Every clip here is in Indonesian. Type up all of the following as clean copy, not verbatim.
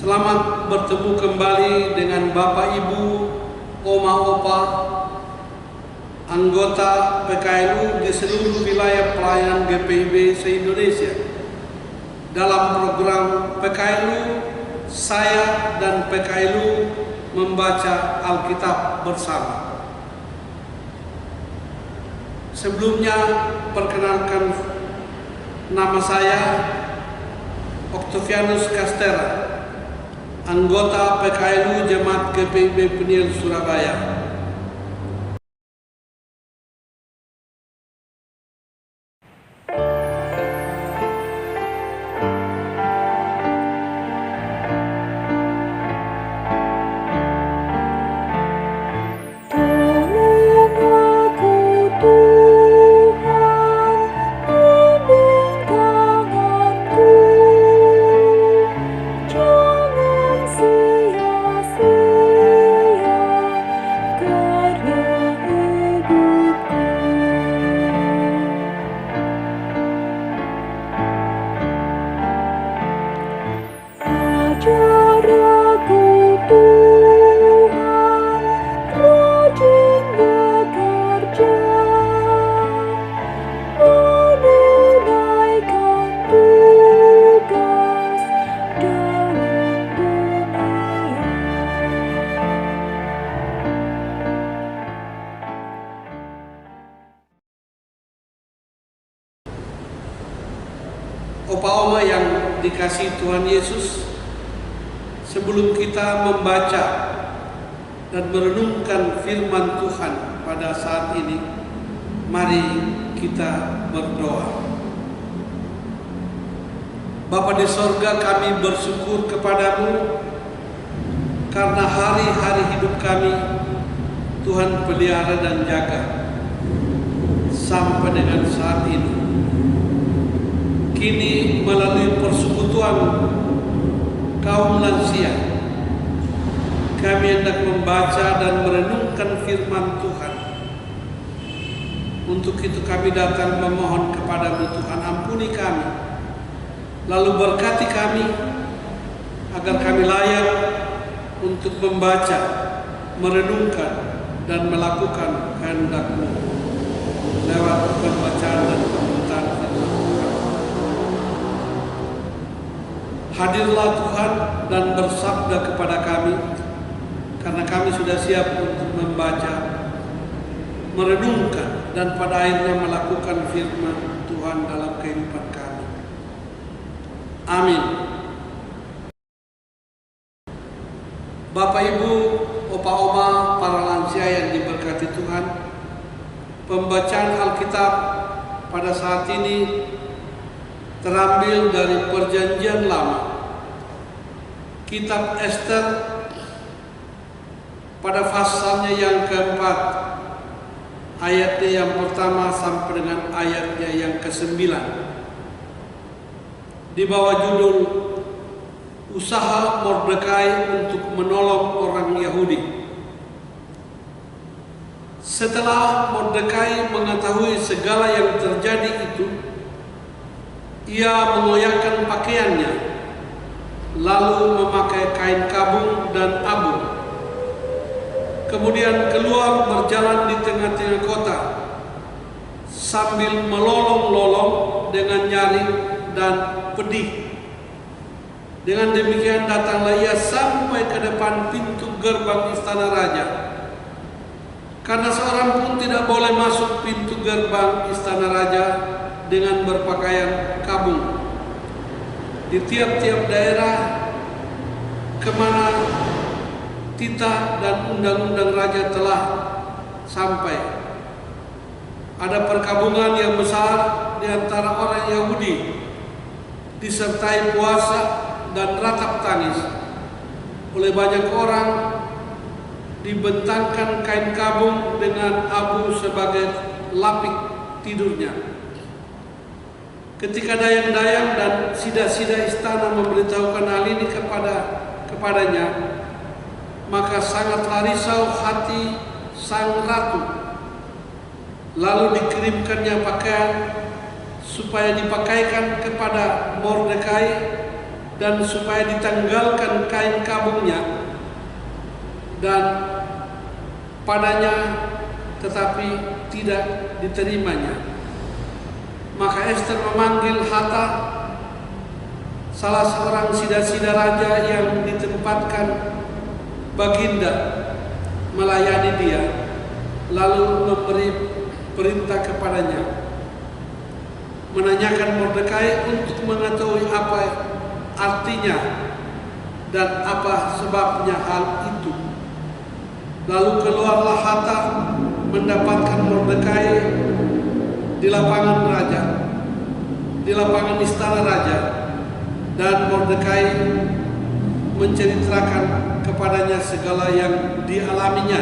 Selamat bertemu kembali dengan Bapak Ibu, Oma Opa, anggota PKLU di seluruh wilayah pelayanan GPIB se-Indonesia. Dalam program PKLU, saya dan PKLU membaca Alkitab bersama. Sebelumnya, perkenalkan nama saya Octavianus Castera, anggota PKLU Jemaat GPIB Peniel Surabaya. Opa-oma yang dikasihi Tuhan Yesus, sebelum kita membaca dan merenungkan firman Tuhan pada saat ini, mari kita berdoa. Bapa di sorga, kami bersyukur kepadamu karena hari-hari hidup kami Tuhan pelihara dan jaga sampai dengan saat ini. Kini melalui persekutuan kaum lansia, kami hendak membaca dan merenungkan firman Tuhan. Untuk itu kami datang memohon kepadamu Tuhan, ampuni kami, lalu berkati kami, agar kami layak untuk membaca, merenungkan, dan melakukan kehendak-Mu lewat pembacaan dan pembukaan firman Tuhan. Hadirlah Tuhan dan bersabda kepada kami, karena kami sudah siap untuk membaca, merenungkan, dan pada akhirnya melakukan firman Tuhan dalam kehidupan kami. Amin. Bapak Ibu, Opa Oma, para lansia yang diberkati Tuhan, pembacaan Alkitab pada saat ini terambil dari Perjanjian Lama, Kitab Ester pada pasalnya yang keempat, ayatnya yang pertama sampai dengan ayatnya yang ke-9, di bawah judul Usaha Mordekai untuk Menolong Orang Yahudi. Setelah Mordekai mengetahui segala yang terjadi itu, ia mengoyakkan pakaiannya, lalu memakai kain kabung dan abu. Kemudian keluar berjalan di tengah-tengah kota, sambil melolong-lolong dengan nyaring dan pedih. Dengan demikian datanglah ia sampai ke depan pintu gerbang istana raja. Karena seorang pun tidak boleh masuk pintu gerbang istana raja dengan berpakaian kabung. Di tiap-tiap daerah kemana titah dan undang-undang raja telah sampai, ada perkabungan yang besar di antara orang Yahudi, disertai puasa dan ratap tangis. Oleh banyak orang dibentangkan kain kabung dengan abu sebagai lapik tidurnya. Ketika dayang-dayang dan sida-sida istana memberitahukan hal ini kepadanya, maka sangatlah risau hati sang ratu. Lalu dikirimkannya pakaian supaya dipakaikan kepada Mordekai dan supaya ditanggalkan kain kabungnya dan padanya, tetapi tidak diterimanya. Maka Ester memanggil Hathach, salah seorang sida-sida raja yang ditempatkan Baginda melayani dia, lalu memberi perintah kepadanya, menanyakan Mordekai untuk mengetahui apa artinya dan apa sebabnya hal itu. Lalu keluarlah Hathach mendapatkan Mordekai di lapangan raja, di lapangan istana raja, dan Mordekai menceritakan kepadanya segala yang dialaminya,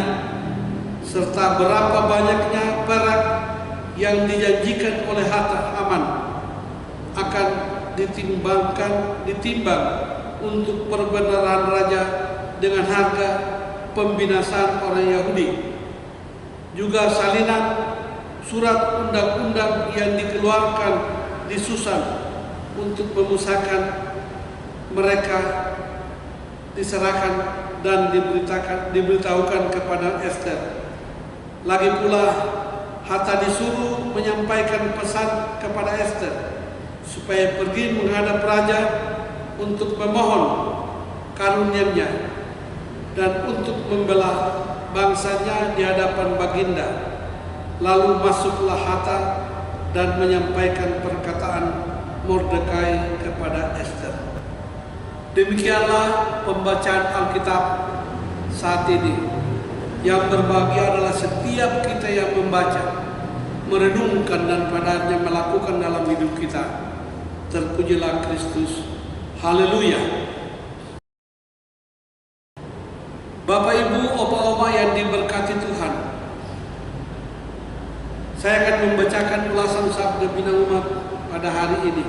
serta berapa banyaknya perak yang dijanjikan oleh Haman akan ditimbang untuk perbenaran raja dengan harga pembinasaan orang Yahudi. Juga salinan surat undang-undang yang dikeluarkan di Susan untuk memusahkan mereka diserahkan dan diberitahukan kepada Ester. Lagi pula Hathach disuruh menyampaikan pesan kepada Ester supaya pergi menghadap raja untuk memohon karunia-Nya dan untuk membela bangsanya di hadapan Baginda. Lalu masuklah Hathach dan menyampaikan perkataan Mordekai kepada Ester. Demikianlah pembacaan Alkitab saat ini. Yang berbahagia adalah setiap kita yang membaca, merenungkan dan padanya melakukan dalam hidup kita. Terpujilah Kristus. Haleluya. Bapak, Ibu, opa-oma yang diberkati Tuhan, saya akan membacakan ulasan sabda bina umat pada hari ini,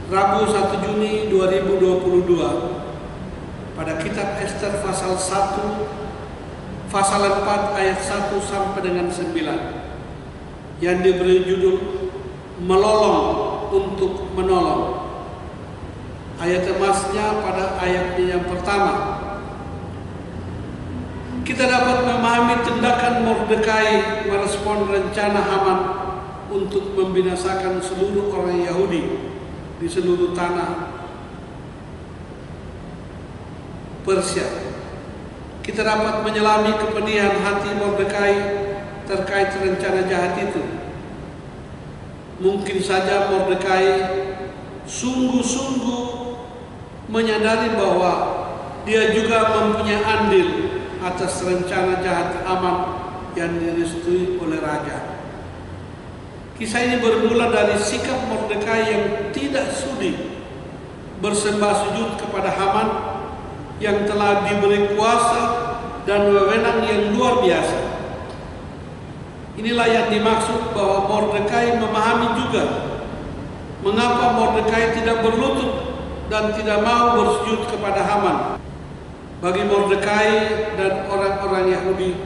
Rabu 1 Juni 2022, pada kitab Ester pasal 1, pasal 4 ayat 1 sampai dengan 9, yang diberi judul Melolong untuk Menolong. Ayat emasnya pada ayatnya yang pertama. Kita dapat memahami tindakan Mordekai merespon rencana Haman untuk membinasakan seluruh orang Yahudi di seluruh tanah Persia. Kita dapat menyelami kepedihan hati Mordekai terkait rencana jahat itu. Mungkin saja Mordekai sungguh-sungguh menyadari bahwa dia juga mempunyai andil atas rencana jahat Haman yang direstui oleh raja. Kisah ini bermula dari sikap Mordekai yang tidak sudi bersembah sujud kepada Haman yang telah diberi kuasa dan wewenang yang luar biasa. Inilah yang dimaksud bahwa Mordekai memahami juga mengapa Mordekai tidak berlutut dan tidak mau bersujud kepada Haman. Bagi Mordekai dan orang-orang Yahudi,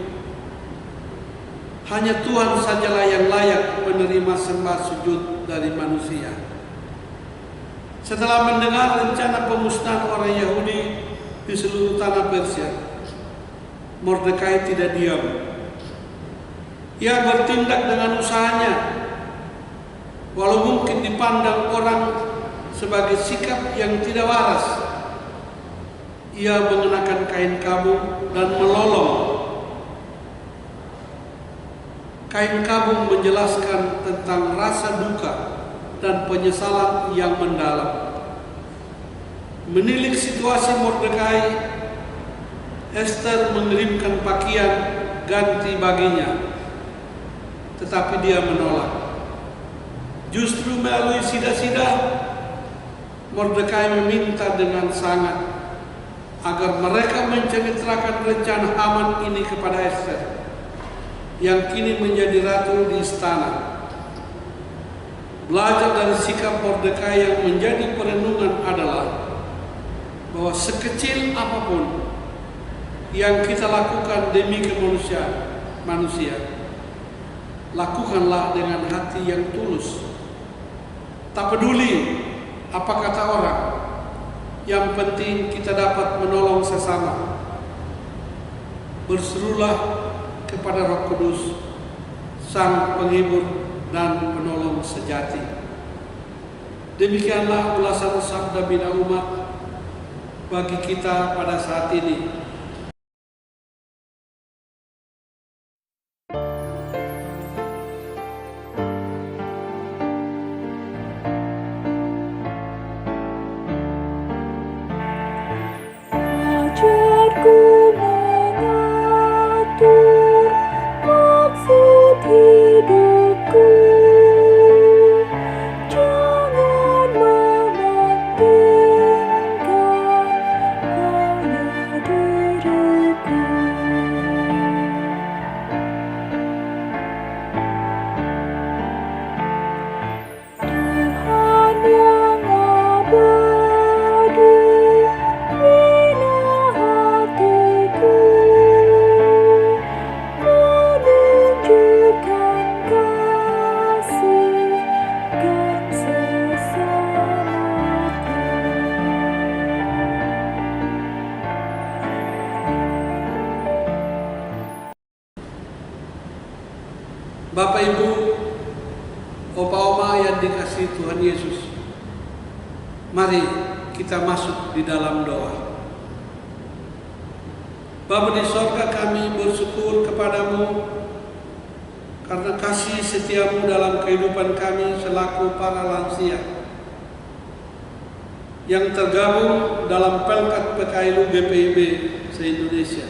hanya Tuhan sajalah yang layak menerima sembah sujud dari manusia. Setelah mendengar rencana pemusnahan orang Yahudi di seluruh tanah Persia, Mordekai tidak diam. Ia bertindak dengan usahanya, walau mungkin dipandang orang sebagai sikap yang tidak waras. Ia mengenakan kain kabung dan melolong. Kain kabung menjelaskan tentang rasa duka dan penyesalan yang mendalam. Menilik situasi Mordekai, Ester mengirimkan pakaian ganti baginya, tetapi dia menolak. Justru melalui sida-sida, Mordekai meminta dengan sangat agar mereka menceritakan rencana Haman ini kepada Ester, yang kini menjadi ratu di istana. Belajar dari sikap Mordekai yang menjadi perenungan adalah bahwa sekecil apapun yang kita lakukan demi kemanusiaan manusia, lakukanlah dengan hati yang tulus. Tak peduli apa kata orang, Yang penting kita dapat menolong sesama. Berserulah kepada Roh Kudus, Sang Penghibur dan Penolong sejati. Demikianlah ulasan sabda Bina Umat bagi kita pada saat ini. Ajarku mengatur maksud hidupku, jangan mementingkan hanya diriku. Tuhan yang abadi, bina hatiku, menunjukkan kasih dan sesamaku. Bapak Ibu, Opa Oma yang dikasihi Tuhan Yesus, mari kita masuk di dalam doa. Bapa di sorga, kami bersyukur kepadamu karena kasih setiamu dalam kehidupan kami selaku para lansia yang tergabung dalam Pelkat PKLU GPIB se-Indonesia.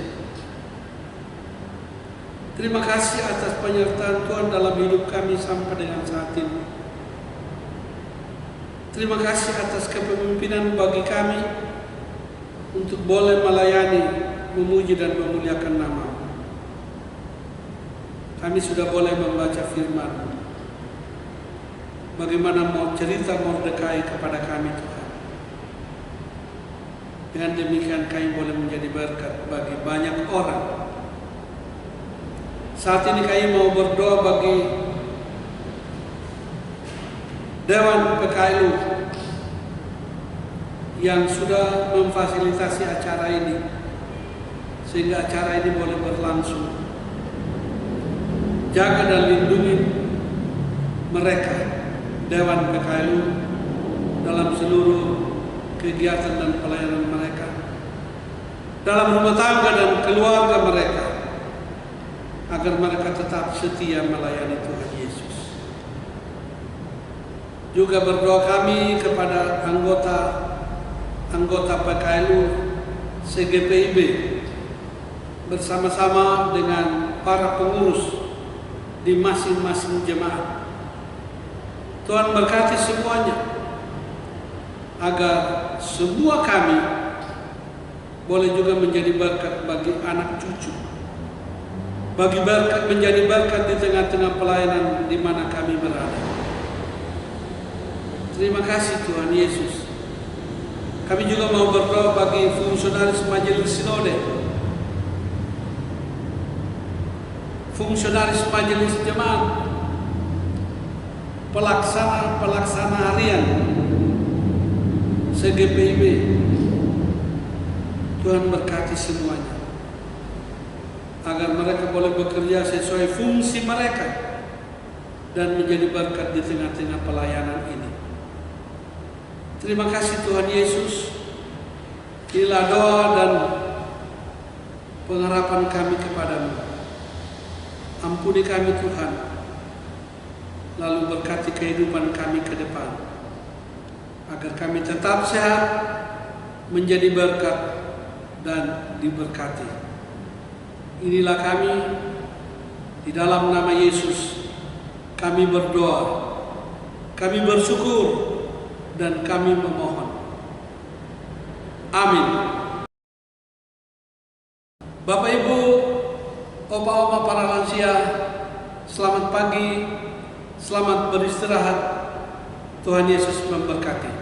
Terima kasih atas penyertaan Tuhan dalam hidup kami sampai dengan saat ini. Terima kasih atas kepemimpinan bagi kami untuk boleh melayani, memuji dan memuliakan nama-Mu. Kami sudah boleh membaca firman. Bagaimana mau cerita Mordekai kepada kami, Tuhan. Dengan demikian kami boleh menjadi berkat bagi banyak orang. Saat ini kami mau berdoa bagi Dewan PKLU yang sudah memfasilitasi acara ini, sehingga acara ini boleh berlangsung. Jaga dan lindungi mereka, Dewan PKLU, dalam seluruh kegiatan dan pelayanan mereka, dalam rumah tangga dan keluarga mereka, agar mereka tetap setia melayani Tuhan Yesus. Juga berdoa kami kepada anggota PKLU CGPIB bersama-sama dengan para pengurus di masing-masing jemaat. Tuhan berkati semuanya, agar semua kami boleh juga menjadi berkat bagi anak cucu, menjadi berkat di tengah-tengah pelayanan di mana kami berada. Terima kasih Tuhan Yesus. Kami juga mau berdoa bagi fungsionaris Majelis Sinode, fungsionaris Majelis Jemaat, pelaksana harian CGPIB. Tuhan berkati semuanya, agar mereka boleh bekerja sesuai fungsi mereka dan menjadi berkat di tengah-tengah pelayanan ini. Terima kasih Tuhan Yesus. Inilah doa dan pengharapan kami kepadamu. Ampuni kami Tuhan, lalu berkati kehidupan kami ke depan, agar kami tetap sehat, menjadi berkat dan diberkati. Inilah kami, di dalam nama Yesus kami berdoa, kami bersyukur, dan kami memohon. Amin. Bapak Ibu, Opa Oma para lansia, selamat pagi, selamat beristirahat. Tuhan Yesus memberkati.